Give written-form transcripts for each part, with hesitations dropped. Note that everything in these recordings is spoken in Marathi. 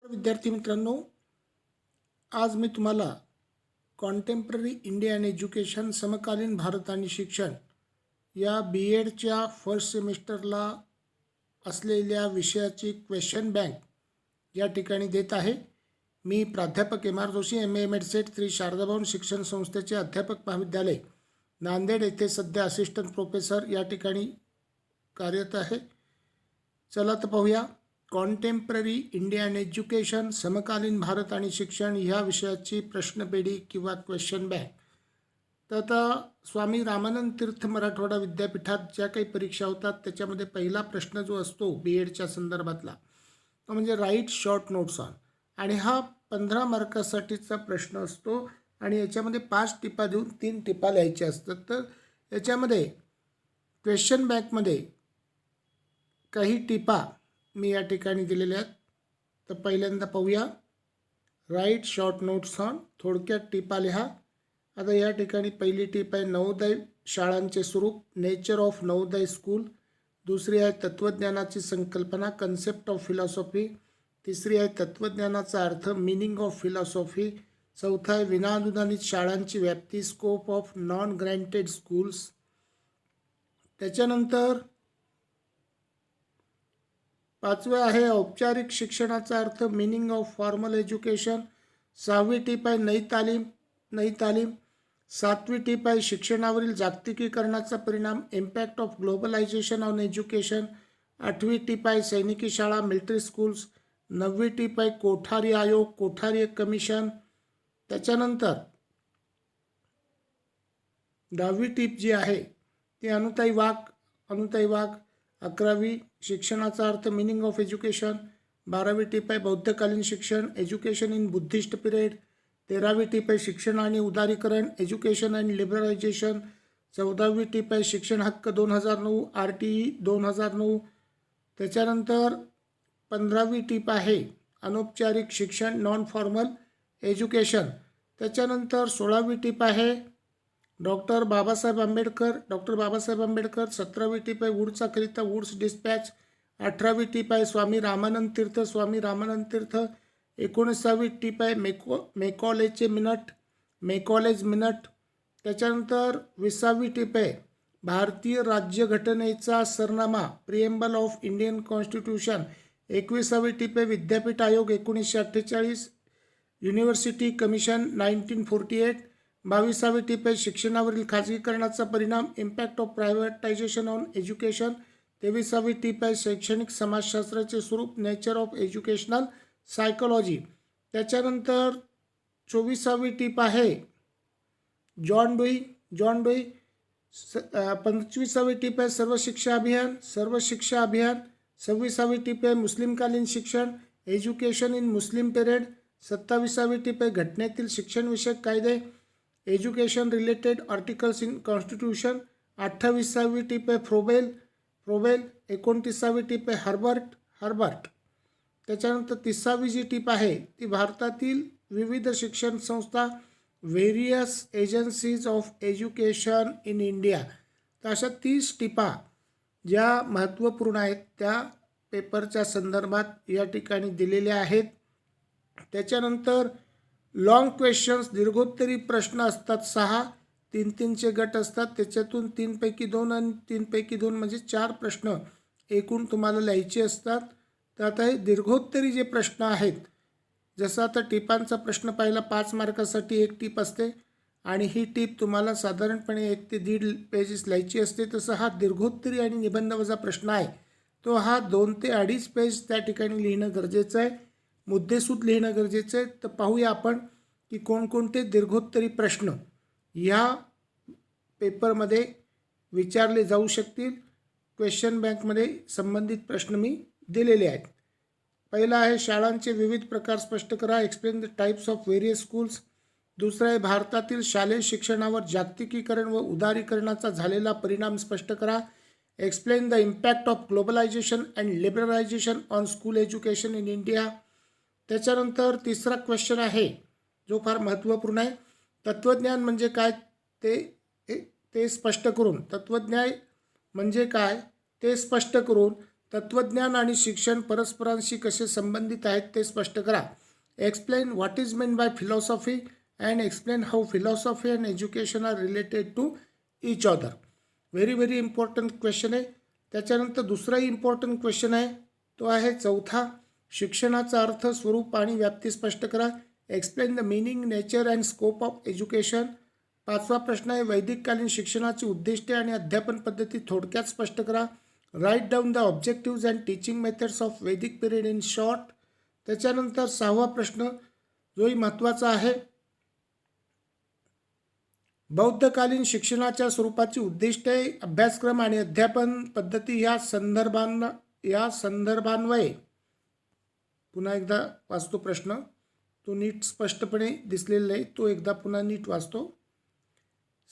विद्यार्थी मित्रांनो, आज मी तुम्हाला कॉन्टेम्पररी इंडिया अँड एज्युकेशन समकालीन भारत आणि शिक्षण या BEdच्या फर्स्ट सेमिस्टरला असलेल्या विषयाची क्वेश्चन बँक या ठिकाणी देत आहे. मी प्राध्यापक MR Joshi, MA MEdSet, Shri Sharadabhavan शिक्षण संस्थेचे अध्यापक महाविद्यालय नांदेड येथे सध्या असिस्टंट प्रोफेसर या ठिकाणी कार्यरत आहे. चला तर पाहूया. कॉन्टेम्पररी इंडिया अँड एज्युकेशन समकालीन भारत आणि शिक्षण ह्या विषयाची प्रश्नपेढी किंवा क्वेश्चन बँक. तर आता स्वामी रामानंद तीर्थ मराठवाडा विद्यापीठात ज्या काही परीक्षा होतात त्याच्यामध्ये पहिला प्रश्न जो असतो BEdच्या संदर्भातला तो म्हणजे राईट शॉर्ट नोट्स ऑन, आणि हा 15 मार्कासाठीचा प्रश्न असतो आणि याच्यामध्ये 5 टिपा देऊन 3 टिपा लिहायच्या असतात. तर याच्यामध्ये क्वेश्चन बँकमध्ये काही टिपा मी या ठिकाणी दिलेल्या आहेत. तर पहिल्यांदा पाहूया. राईट शॉर्ट नोट्स ऑन, थोडक्यात टिपा लिहा. आता या ठिकाणी पहिली टिप आहे नवोदय शाळांचे स्वरूप, नेचर ऑफ नवोदय स्कूल. दुसरी आहे तत्त्वज्ञानाची संकल्पना, कन्सेप्ट ऑफ फिलॉसॉफी. तिसरी आहे तत्त्वज्ञानाचा अर्थ, मिनिंग ऑफ फिलॉसॉफी. चौथा आहे विनाअनुदानित शाळांची व्याप्ती, scope of non granted schools. त्याच्यानंतर पाचवे आहे औपचारिक शिक्षणाचा अर्थ, मिनिंग ऑफ फॉर्मल एज्युकेशन. 6वी टीप आहे नई तालीम. 7वी टीप आहे शिक्षणावरील जागतिकीकरणाचा परिणाम, impact of globalisation on education. 8वी टीप आहे सैनिकी शाळा, मिलिटरी स्कूल्स. 9वी टीप आहे कोठारी आयोग, कोठारी कमिशन. त्याच्यानंतर 10वी टीप जी आहे ती अनुताई वाघ. 11वी शिक्षणाचा अर्थ, मिनिंग ऑफ एज्युकेशन. 12वी टीप आहे बौद्धकालीन शिक्षण, एज्युकेशन इन बुद्धिस्ट पिरियड. 13वी टीप आहे शिक्षण आणि उदारीकरण, एज्युकेशन अँड लिबरलायझेशन. 14वी टीप आहे शिक्षण हक्क 2009, RTE 2009. त्याच्यानंतर 15वी टीप आहे अनौपचारिक शिक्षण, नॉन फॉर्मल एज्युकेशन. त्याच्यानंतर 16वी टीप आहे डॉक्टर बाबासाहेब आंबेडकर. 17वी टीप आहे वूडचा करिता, वूड्स डिस्पॅच. 18वी टीप आहे स्वामी रामानंद तीर्थ. 19वी टीप आहे मेकॉलेज मिनट. त्याच्यानंतर 20वी टीप आहे भारतीय राज्यघटनेचा सरनामा, प्रिएम्बल ऑफ इंडियन कॉन्स्टिट्यूशन. 21वी टीप आहे विद्यापीठ आयोग 1948, युनिव्हर्सिटी कमिशन 1948. 22वी टीप आहे शिक्षणावरील खाजगीकरणाचा परिणाम, impact of privatisation on education. 23वी टीप आहे शैक्षणिक समाजशास्त्राचे स्वरूप, नेचर ऑफ एज्युकेशनल सायकोलॉजी. त्याच्यानंतर 24वी टीप आहे जॉन डुई. 25वी टीप आहे सर्व शिक्षा अभियान. 26वी टीप आहे मुस्लिमकालीन शिक्षण, एज्युकेशन इन मुस्लिम पिरियड. 27वी टीप आहे घटनेतील शिक्षणविषयक कायदे, education related articles in constitution. 28वी टीप आहे फ्रोबेल. 29वी टीप आहे हर्बर्ट. त्याच्यानंतर 30वी जी टीप आहे ती भारतातील विविध शिक्षण संस्था, various agencies of education in India. तर अशा 30 टिपा ज्या महत्त्वपूर्ण आहेत त्या पेपरच्या संदर्भात या ठिकाणी दिलेल्या आहेत. त्याच्यानंतर लॉंग क्वेश्चन्स, दीर्घोत्तरी प्रश्न असतात 6, 3-3चे गट असतात. त्याच्यातून 3 पैकी 2 आणि 3 पैकी 2 म्हणजे 4 प्रश्न एकूण तुम्हाला लिहायचे असतात. तर आता हे दीर्घोत्तरी जे प्रश्न आहेत, जसं आता टिपांचा प्रश्न पाहिला 5 मार्कासाठी एक टिप असते आणि ही टिप तुम्हाला साधारणपणे 1 ते 1.5 पेजेस लिहायची असते. तसं हा दीर्घोत्तरी आणि निबंधवजा प्रश्न आहे तो हा 2 ते 2.5 पेज त्या ठिकाणी लिहिणं गरजेचं आहे, मुद्देसूद लिहिणं गरजेचं आहे. तर पाहूया आपण की कोणकोणते दीर्घोत्तरी प्रश्न या पेपरमध्ये विचारले जाऊ शकतील. क्वेश्चन बँकमध्ये संबंधित प्रश्न मी दिलेले आहेत. पहिला आहे शाळांचे विविध प्रकार स्पष्ट करा, explain the types of various schools. दुसरा आहे भारतातील शालेय शिक्षणावर जागतिकीकरण व उदारीकरणाचा झालेला परिणाम स्पष्ट करा, explain the impact of globalisation and liberalisation on school education in India. त्याच्यानंतर तिसरा क्वेश्चन आहे जो फार महत्त्वपूर्ण आहे, तत्त्वज्ञान म्हणजे काय ते स्पष्ट करून, तत्त्वज्ञान म्हणजे काय ते स्पष्ट करून तत्वज्ञान आणि शिक्षण परस्परांशी कसे संबंधित आहेत ते स्पष्ट करा. Explain what is mean by philosophy and explain how philosophy and education are related to each other. Very very important question आहे. त्याच्यानंतर दुसराही इम्पॉर्टंट क्वेश्चन आहे, तो आहे चौथा. शिक्षणाचा अर्थ, स्वरूप आणि व्याप्ती स्पष्ट करा. Explain the meaning, nature and scope of education. पाचवा प्रश्न आहे, वैदिककालीन शिक्षणाची उद्दिष्टे आणि अध्यापन पद्धती थोडक्यात स्पष्ट करा. Write down the objectives and teaching methods of Vedic period in short. त्याच्यानंतर सहावा प्रश्न जोही महत्त्वाचा आहे, बौद्धकालीन शिक्षणाच्या स्वरूपाची उद्दिष्टे, अभ्यासक्रम आणि अध्यापन पद्धती या संदर्भान्वये. पुन्हा एकदा वाचतो प्रश्न, तो नीट स्पष्टपणे दिसलेला आहे, तो एकदा पुन्हा नीट वाचतो.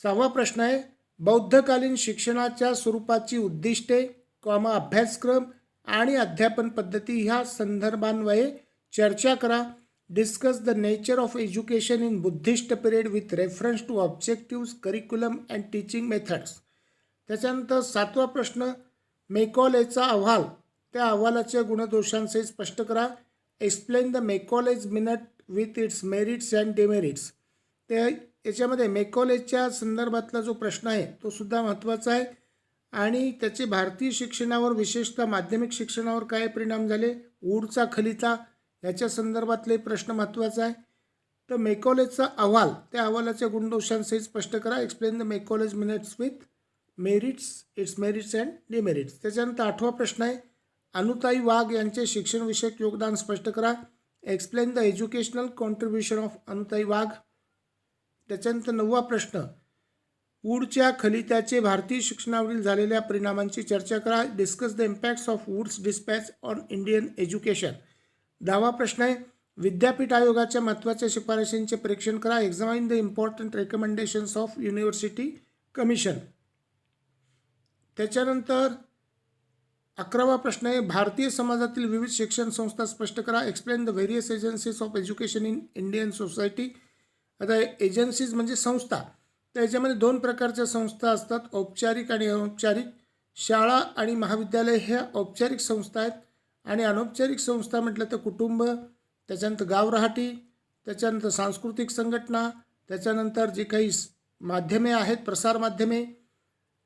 सहावा प्रश्न आहे, बौद्धकालीन शिक्षणाच्या स्वरूपाची उद्दिष्टे, अभ्यासक्रम आणि अध्यापन पद्धती ह्या संदर्भान्वये चर्चा करा. Discuss the nature of education in Buddhist period with reference to objectives, curriculum and teaching methods. त्याच्यानंतर सातवा प्रश्न, मेकॉलेचा अहवाल, त्या अहवालाच्या गुणदोषांचे स्पष्ट करा. Explain the Macaulay's minute with its merits and demerits. ते याच्यामध्ये मेकॉलेजच्या संदर्भातला जो प्रश्न आहे तो सुद्धा महत्त्वाचा आहे आणि त्याचे भारतीय शिक्षणावर, विशेषतः माध्यमिक शिक्षणावर काय परिणाम झाले, वूडचा खलिता याच्या संदर्भातले प्रश्न महत्त्वाचा आहे. तर मेकॉलेजचा अहवाल, त्या अहवालाच्या गुणदोषांसहित स्पष्ट करा. Explain the Macaulay's minutes with merits, its merits and demerits. त्याच्यानंतर आठवा प्रश्न आहे, अनुताई वाघ यांचे शिक्षणविषयक योगदान स्पष्ट करा. Explain the educational contribution of Anutai Wagh. त्याच्यानंतर नववा प्रश्न, वूडच्या खलित्याचे भारतीय शिक्षणावरील झालेल्या परिणामांची चर्चा करा. Discuss the impacts of Wood's despatch on Indian education. दहावा प्रश्न आहे, विद्यापीठ आयोगाच्या महत्त्वाच्या शिफारशींचे परीक्षण करा. Examine the important recommendations of university commission. त्याच्यानंतर 11वा प्रश्न आहे, भारतीय समाजातील विविध शिक्षण संस्था स्पष्ट करा. Explain the various agencies of education in Indian society. आता एजन्सीज म्हणजे संस्था, तर याच्यामध्ये दोन प्रकारच्या संस्था असतात, औपचारिक आणि अनौपचारिक. शाळा आणि महाविद्यालय ह्या औपचारिक संस्था आहेत आणि अनौपचारिक संस्था म्हटलं तर कुटुंब, त्याच्यानंतर गाव रहाटी, त्याच्यानंतर सांस्कृतिक संघटना, त्याच्यानंतर जे काही माध्यमे आहेत, प्रसारमाध्यमे,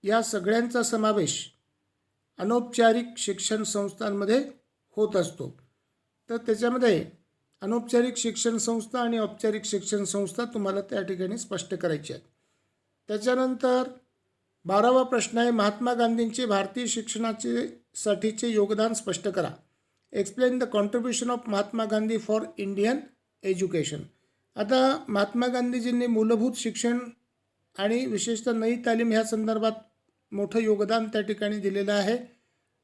या सगळ्यांचा समावेश अनौपचारिक शिक्षण संस्थांमध्ये होत असतो. तर त्याच्यामध्ये अनौपचारिक शिक्षण संस्था आणि औपचारिक शिक्षण संस्था तुम्हाला त्या ठिकाणी स्पष्ट करायची आहेत. त्याच्यानंतर 12वा प्रश्न आहे, महात्मा गांधींचे भारतीय शिक्षणासाठीचे योगदान स्पष्ट करा. Explain the contribution of Mahatma Gandhi for Indian education. आता महात्मा गांधीजींनी मूलभूत शिक्षण आणि विशेषतः नई तालीम ह्या संदर्भात मोठं योगदान त्या ठिकाणी दिलेलं आहे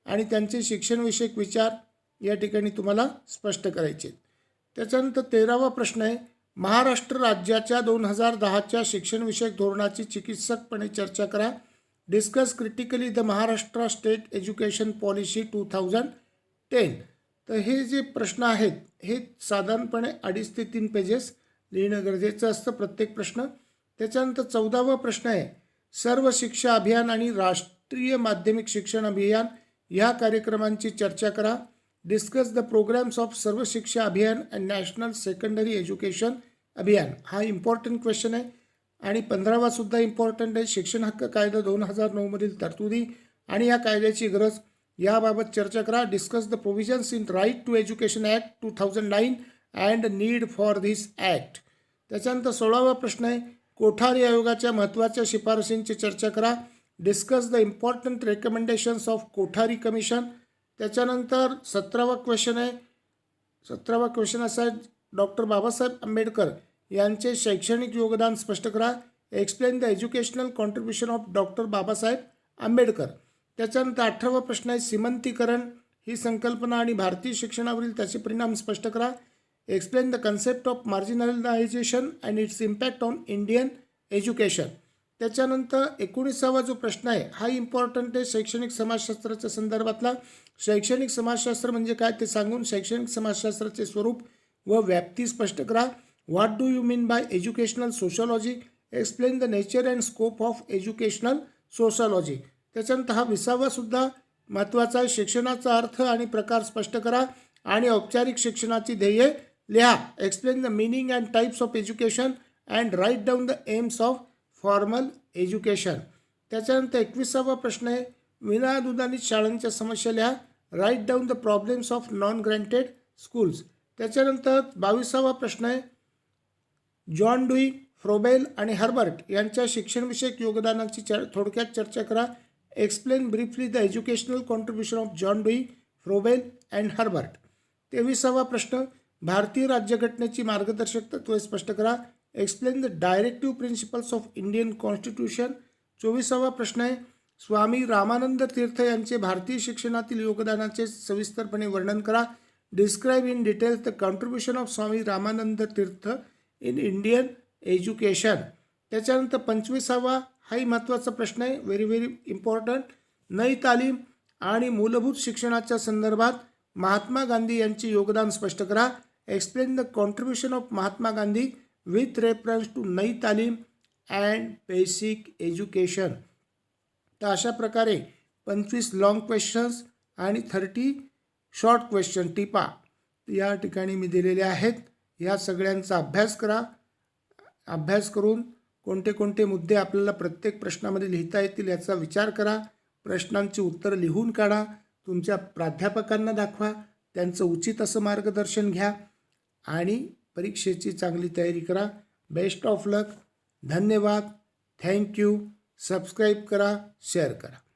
आणि त्यांचे शिक्षणविषयक विचार या ठिकाणी तुम्हाला स्पष्ट करायचे. त्याच्यानंतर 13वा प्रश्न आहे, महाराष्ट्र राज्याच्या 2010च्या शिक्षणविषयक धोरणाची चिकित्सकपणे चर्चा करा. Discuss critically the Maharashtra state education policy 2010. तर हे जे प्रश्न आहेत हे साधारणपणे 2.5 ते 3 पेजेस लिहिणं गरजेचं असतं प्रत्येक प्रश्न. त्याच्यानंतर 14वा प्रश्न आहे, सर्व शिक्षा अभियान आणि राष्ट्रीय माध्यमिक शिक्षण अभियान ह्या कार्यक्रमांची चर्चा करा. डिस्कस द प्रोग्राम्स ऑफ सर्व शिक्षा अभियान अँड नॅशनल सेकंडरी एज्युकेशन अभियान. हा इम्पॉर्टंट क्वेश्चन आहे. आणि 15वा सुद्धा इम्पॉर्टंट आहे, शिक्षण हक्क कायदा 2009 मधील तरतुदी आणि या कायद्याची गरज याबाबत चर्चा करा. Discuss the provisions in right to education act 2009 and need for this act. त्याच्यानंतर 16वा प्रश्न आहे, कोठारी आयोगाच्या महत्त्वाच्या शिफारशींची चर्चा करा. Discuss the important recommendations of Kothari commission. त्याच्यानंतर 17वा क्वेश्चन आहे, 17वा क्वेश्चन असा आहे, डॉक्टर बाबासाहेब आंबेडकर यांचे शैक्षणिक योगदान स्पष्ट करा. Explain the educational contribution of doctor Babasaheb Ambedkar. त्याच्यानंतर 18वा प्रश्न आहे, सीमंतीकरण ही संकल्पना आणि भारतीय शिक्षणावरील त्याचे परिणाम स्पष्ट करा. Explain the concept of marginalisation and its impact on Indian education. त्याच्यानंतर 19वा जो प्रश्न आहे हा इम्पॉर्टंट आहे, शैक्षणिक समाजशास्त्राच्या संदर्भातला. शैक्षणिक समाजशास्त्र म्हणजे काय ते सांगून शैक्षणिक समाजशास्त्राचे स्वरूप व व्याप्ती स्पष्ट करा. What do you mean by educational sociology. Explain the nature and scope of educational sociology. त्याच्यानंतर हा 20वा सुद्धा महत्त्वाचा आहे. शिक्षणाचा अर्थ आणि प्रकार स्पष्ट करा आणि औपचारिक शिक्षणाची ध्येये लिहा. Explain the meaning and types of education and write down the aims of formal education. त्याच्यानंतर 21वा प्रश्न आहे, विनाअनुदानित शाळांच्या समस्या लिहा. Write down the problems of non granted schools. त्याच्यानंतर 22वा प्रश्न आहे, जॉन डुई, फ्रोबेल आणि हर्बर्ट यांच्या शिक्षणविषयक योगदानाची थोडक्यात चर्चा करा. Explain briefly the educational contribution of John Dewey, Froebel and Herbert. 23वा प्रश्न, भारतीय राज्यघटनेची मार्गदर्शक तत्त्वे स्पष्ट करा. Explain the directive principles of Indian constitution. 24वा प्रश्न आहे, स्वामी रामानंद तीर्थ यांचे भारतीय शिक्षणातील योगदानाचे सविस्तरपणे वर्णन करा. Describe in details the contribution of Swami Ramanand Tirtha in Indian education. त्याच्यानंतर 25वा हाही महत्त्वाचा प्रश्न आहे, व्हेरी व्हेरी इम्पॉर्टंट. नई तालीम आणि मूलभूत शिक्षणाच्या संदर्भात महात्मा गांधी यांचे योगदान स्पष्ट करा. Explain the contribution of Mahatma Gandhi with reference to Nai Talim and basic education. तर अशा प्रकारे 25 लॉंग क्वेश्चन्स आणि 30 शॉर्ट क्वेश्चन टिपा या ठिकाणी मी दिलेले आहेत. या सगळ्यांचा अभ्यास करा. अभ्यास करून कोणते कोणते मुद्दे आपल्याला प्रत्येक प्रश्नामध्ये लिहिता येतील याचा विचार करा. प्रश्नांची उत्तरं लिहून काढा. तुमच्या प्राध्यापकांना दाखवा. त्यांचं उचित असं मार्गदर्शन घ्या आणि परीक्षेची चांगली तयारी करा. बेस्ट ऑफ लक. धन्यवाद. थँक्यू. सबस्क्राईब करा, शेअर करा.